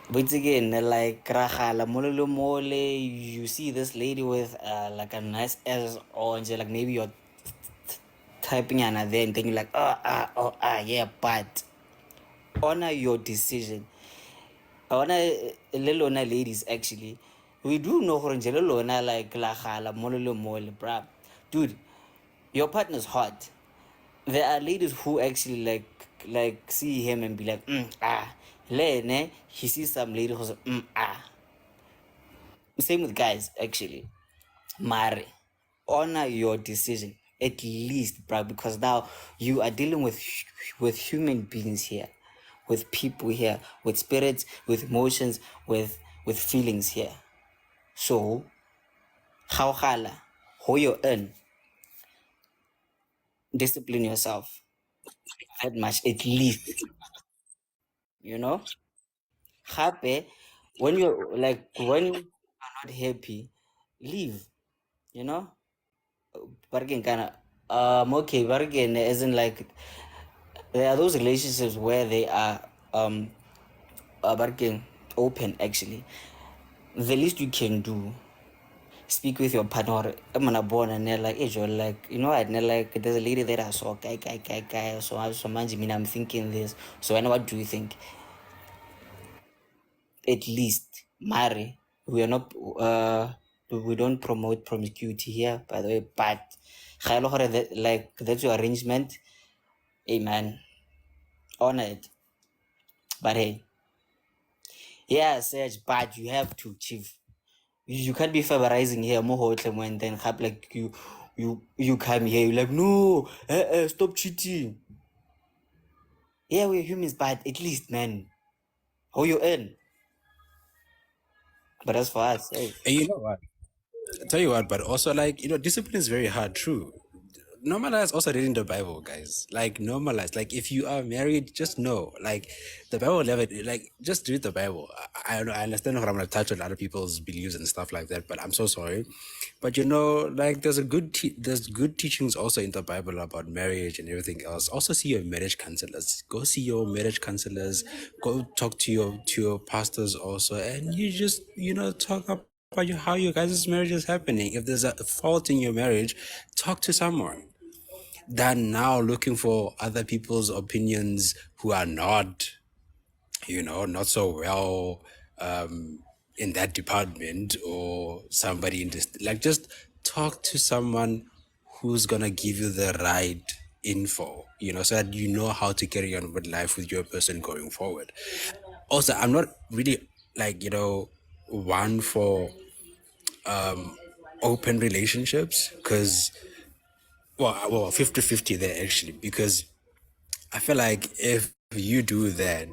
But again, like Krachala, Mololo Mole, you see this lady with like a nice ass, or like maybe you're typing and then you're like, yeah, but honor your decision. Honor Lelona ladies, actually. We do know Lelona like Krachala, Mololo Mole, bruh. Dude, your partner's hot. There are ladies who actually like see him and be like, Lene, he sees some lady who's Same with guys, actually. Mare, honor your decision, at least, bro, because now you are dealing with human beings here, with people here, with spirits, with emotions, with feelings here. So, how you earn, discipline yourself that much, at least, you know. Happy when when you're not happy, leave, you know. Bargain kind of okay, bargain isn't like, there are those relationships where they are bargain open, actually. The least you can do, speak with your partner. I'm gonna born and they're like, hey, Joe, like, what, and like, there's a lady that I saw, guy. So I'm thinking this. So, and what do you think? At least marry. We are not we don't promote promiscuity here, by the way, but like, that's your arrangement. Hey, man, honor it. But hey, yeah, Serge, but you have to, chief. You can't be favorizing here more hotel when then have like you come here, you're like, no, stop cheating. Yeah, we're humans, but at least, man, how you earn. But as for us, hey. And you know what? I tell you what, but also, like, discipline is very hard, true. normalize also reading the Bible, guys. Like normalize. Like if you are married, just know. Like the Bible never like just read the Bible. I understand how I'm gonna touch on other people's beliefs and stuff like that, but I'm so sorry. But like there's there's good teachings also in the Bible about marriage and everything else. Also see your marriage counselors. Go see your marriage counselors. Go talk to your pastors also, and you just talk about how your guys' marriage is happening. If there's a fault in your marriage, talk to someone. Than now looking for other people's opinions who are not, not so well in that department, or somebody in this. Like, just talk to someone who's gonna give you the right info, so that you know how to carry on with life with your person going forward. Also, I'm not really like, one for open relationships, because well 50-50 there actually, because I feel like if you do that,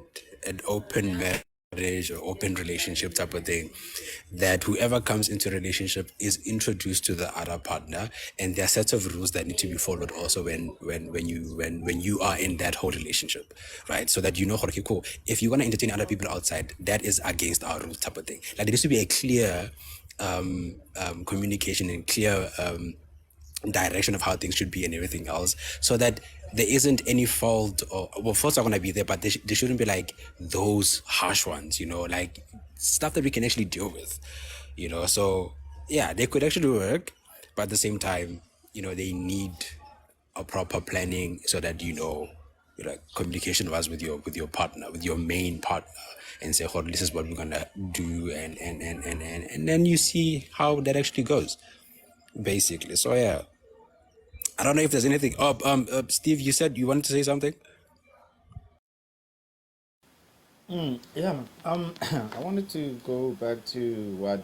an open marriage or open relationship type of thing, that whoever comes into a relationship is introduced to the other partner, and there are sets of rules that need to be followed also when you are in that whole relationship, right? So that okay, cool. If you want to entertain other people outside, that is against our rules type of thing. Like there needs to be a clear communication and clear direction of how things should be and everything else, so that there isn't any fault, or well, faults are going to be there, but they shouldn't be like those harsh ones, like stuff that we can actually deal with, so yeah, they could actually work, but at the same time, they need a proper planning, so that communication was with your partner, with your main partner, and say, oh, this is what we're gonna do, and then you see how that actually goes, basically. So yeah, I don't know if there's anything. Oh, Steve, you said you wanted to say something. Yeah, man. I wanted to go back to what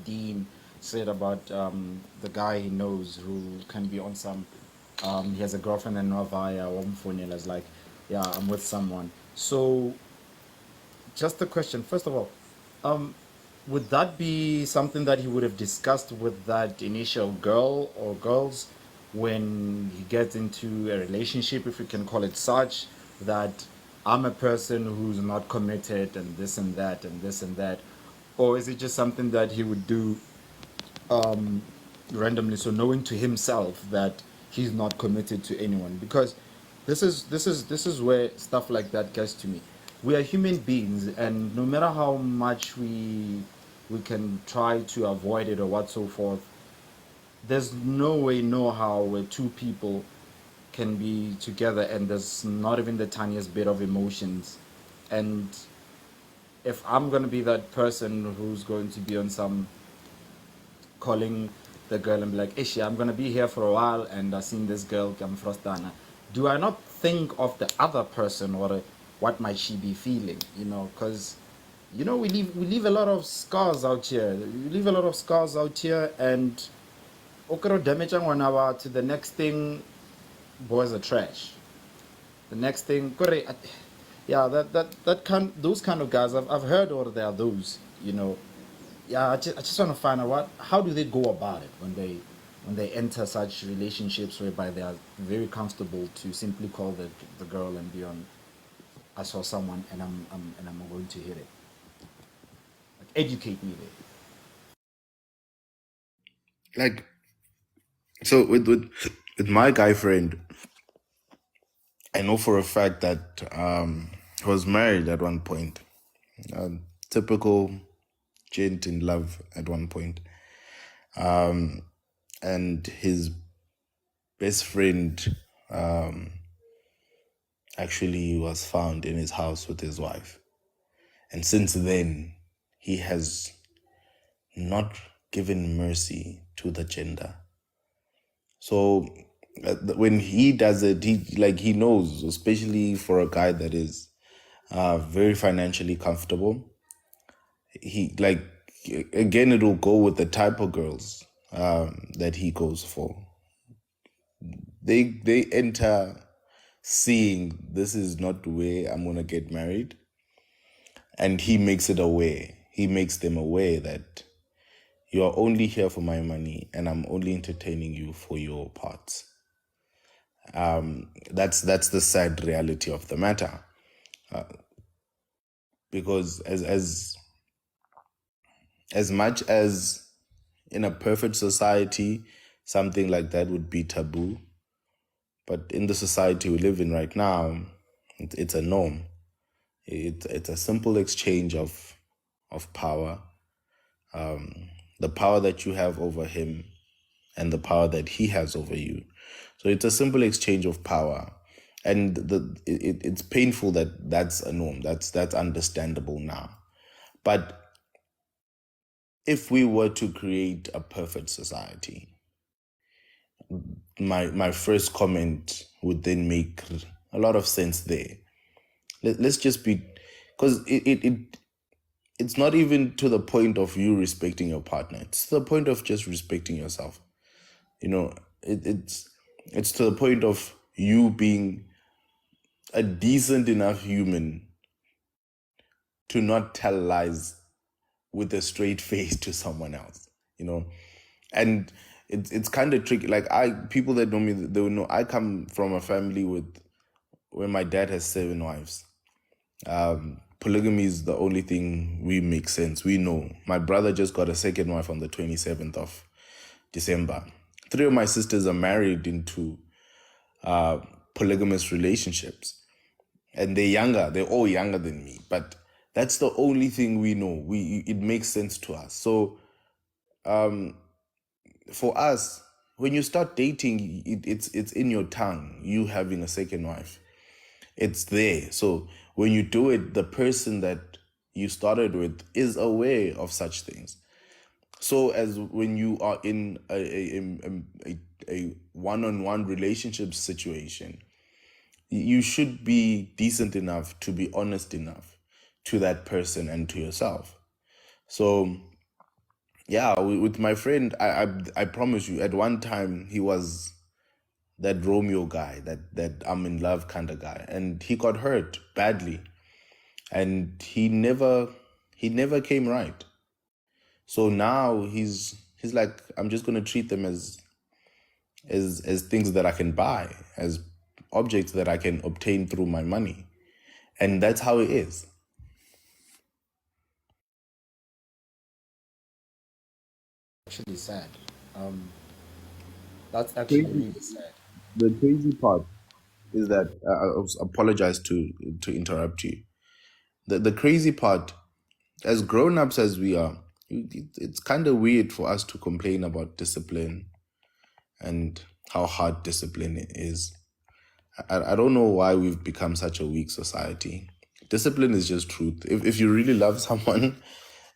Dean said about the guy he knows who can be on some. He has a girlfriend and no via one phone. Is like, yeah, I'm with someone. So, just a question. First of all, would that be something that he would have discussed with that initial girl or girls when he gets into a relationship, if we can call it such, that I'm a person who's not committed and this and that and this and that? Or is it just something that he would do randomly, so knowing to himself that he's not committed to anyone? Because this is where stuff like that gets to me. We are human beings, and no matter how much we can try to avoid it or what so forth, there's no way, no how, where two people can be together and there's not even the tiniest bit of emotions. And if I'm going to be that person who's going to be on some, calling the girl and be like, Ishi, I'm going to be here for a while and I've seen this girl come frostana, do I not think of the other person, or what might she be feeling? Because we leave a lot of scars out here. We leave a lot of scars out here, and okero damage to the next thing, boys are trash. The next thing, yeah, those kind of guys I've heard, or there are those, yeah, I just want to find out how do they go about it when they enter such relationships whereby they are very comfortable to simply call the girl and be on, I saw someone and I'm going to hit it. Like, educate me there. Like, so with my guy friend, I know for a fact that he was married at one point. Typical gent in love at one point. And his best friend actually was found in his house with his wife. And since then, he has not given mercy to the gender. So when he does it, he knows, especially for a guy that is very financially comfortable. He again, it will go with the type of girls that he goes for. They enter seeing this is not where I'm gonna get married, and he makes it aware. He makes them aware that you are only here for my money, and I'm only entertaining you for your parts. That's the sad reality of the matter. Because as much as in a perfect society something like that would be taboo, but in the society we live in right now, it's a norm. It's a simple exchange of power, the power that you have over him and the power that he has over you. So it's a simple exchange of power, and it's painful that that's a norm. That's understandable now. But if we were to create a perfect society, my first comment would then make a lot of sense there. Let's just be, because it's not even to the point of you respecting your partner. It's to the point of just respecting yourself. You know, it's to the point of you being a decent enough human to not tell lies with a straight face to someone else, you know. And it's kind of tricky. Like, people that know me, they will know I come from a family where my dad has 7 wives. Polygamy is the only thing we make sense. We know. My brother just got a second wife on the 27th of December. 3 of my sisters are married into polygamous relationships. And they're younger. They're all younger than me. But that's the only thing we know. It makes sense to us. So for us, when you start dating, it's in your tongue, you having a second wife. It's there. So when you do it, the person that you started with is aware of such things. So as when you are in a one-on-one relationship situation, you should be decent enough to be honest enough to that person and to yourself. So yeah, with my friend, I promise you, at one time he was that Romeo guy, that I'm in love kind of guy, and he got hurt badly, and he never came right. So now he's like, I'm just gonna treat them as things that I can buy, as objects that I can obtain through my money, and that's how it is. Actually sad. That's actually really sad. The crazy part is that I apologize to interrupt you. The crazy part, as grown-ups as we are, it's kind of weird for us to complain about discipline and how hard discipline is. I don't know why we've become such a weak society. Discipline is just truth. If you really love someone,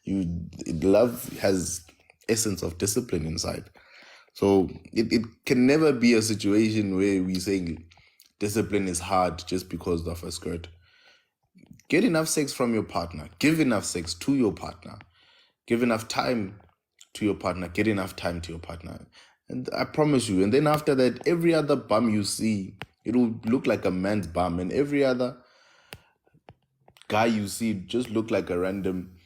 love has essence of discipline inside. So it can never be a situation where we saying discipline is hard just because of a skirt. Get enough sex from your partner. Give enough sex to your partner. Give enough time to your partner. Get enough time to your partner. And I promise you, and then after that, every other bum you see, it will look like a man's bum. And every other guy you see just look like a random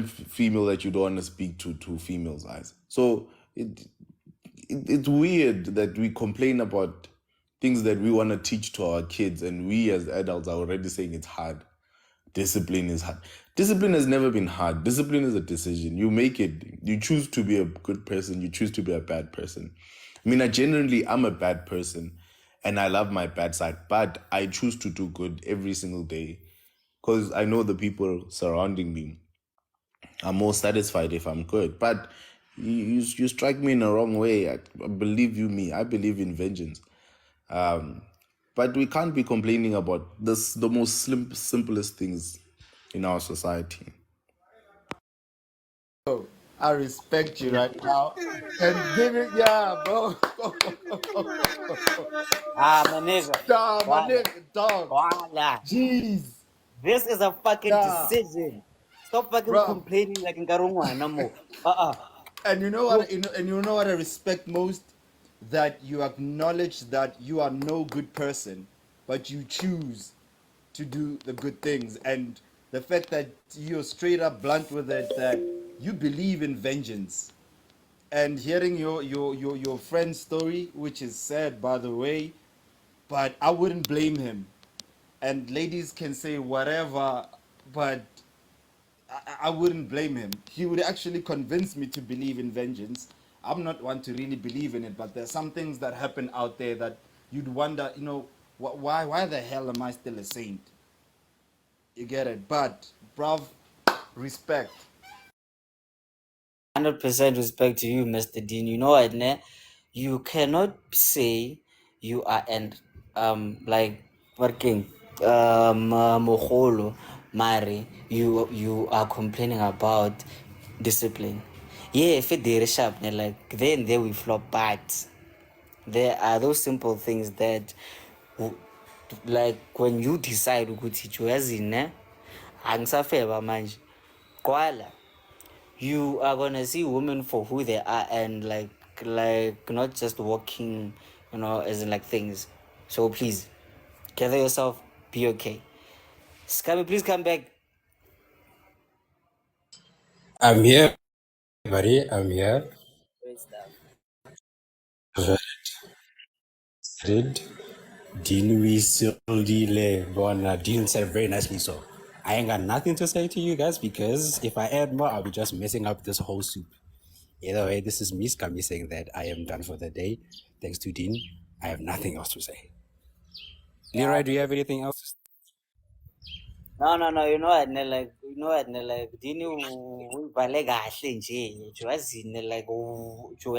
female that you don't want to speak to females' eyes. So it's weird that we complain about things that we want to teach to our kids, and we as adults are already saying it's hard. Discipline is hard. Discipline has never been hard. Discipline is a decision. You make it. You choose to be a good person. You choose to be a bad person. I mean, I'm a bad person, and I love my bad side, but I choose to do good every single day because I know the people surrounding me are more satisfied if I'm good. But you strike me in the wrong way. I believe you me. I believe in vengeance. But we can't be complaining about the most simplest things in our society. I respect you right now. And give it, yeah, bro. Ah, my nigga. Nah, my Voila. nigga, dog. Voila. Jeez. This is a fucking Yeah, decision. Stop fucking bro. complaining like Nkarungwa no more. Uh-uh. And you know what? And you know what I respect most? That you acknowledge that you are no good person, but you choose to do the good things. And the fact that you're straight up blunt with it, that you believe in vengeance. and hearing your friend's story, which is sad, by the way, but I wouldn't blame him. And ladies can say whatever, but I wouldn't blame him. He would actually convince me to believe in vengeance. I'm not one to really believe in it, but there's some things that happen out there that you'd wonder, why the hell am I still a saint? You get it? But, bruv, respect. 100% respect to you, Mr. Dean. You know what, ne? You cannot say you are like working mogolo, mari you are complaining about discipline. Yeah, if it sharp, ne, like then there we flop, but there are those simple things that like when you decide ukuthi uyazi ne angisafeba manje kwala you are gonna see women for who they are and like not just walking, as in like things. So please gather yourself, be okay. Scummy, please come back. I'm here, buddy. I'm here. Great stuff. Read. Dean Whistle Bona. Dean said very nicely so. I ain't got nothing to say to you guys because if I add more, I'll be just messing up this whole soup. Either way, this is me, Scummy, saying that I am done for the day. Thanks to Dean. I have nothing else to say. Leroy, do you have anything else? No, you know what, dini uvale kahle nje nje yazini nje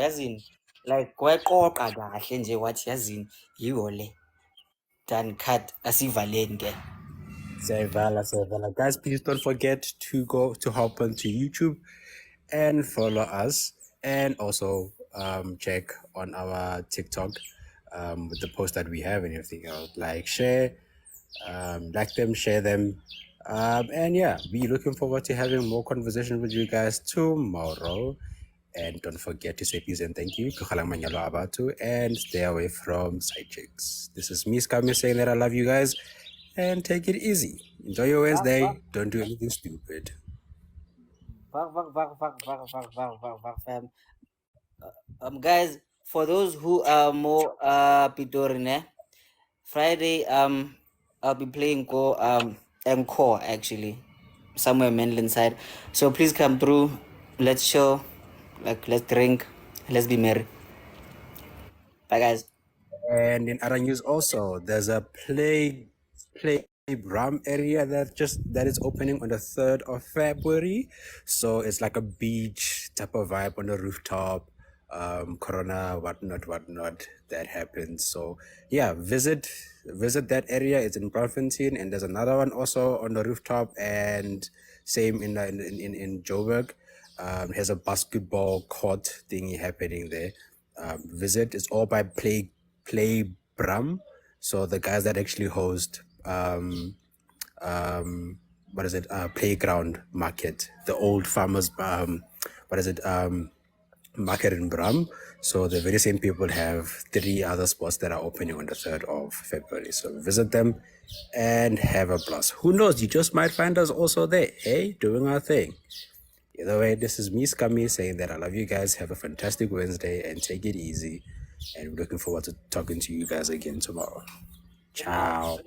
yazini like kweqoqa kahle nje wathi yazini yiyo le done cut asivaleni ke. Sevala. Guys, please don't forget to go to hop onto YouTube and follow us, and also check on our TikTok with the post that we have and everything else. Like, share, like them, share them, and yeah, be looking forward to having more conversation with you guys tomorrow. And don't forget to say peace and thank you. And stay away from side chicks. This is me, Scummy, saying that I love you guys. And take it easy. Enjoy your Wednesday. Don't do anything stupid. Fam. Guys, for those who are more Pitorine, Friday I'll be playing go encore actually somewhere mainland side. So please come through. Let's show, let's drink, let's be merry. Bye guys. And in other news also, there's a play Bram area that is opening on the 3rd of February. So it's like a beach type of vibe on the rooftop, corona, whatnot that happens. So yeah, visit that area. It's in Braamfontein, and there's another one also on the rooftop, and same in Joburg. Has a basketball court thingy happening there. Visit. It's all by Play Bram. So the guys that actually host what is it? Playground Market, the old farmers market in Bram. So the very same people have 3 other spots that are opening on the 3rd of February. So visit them and have a blast. Who knows? You just might find us also there, doing our thing. Either way, this is me, Scummy, saying that I love you guys. Have a fantastic Wednesday and take it easy. And we're looking forward to talking to you guys again tomorrow. Ciao.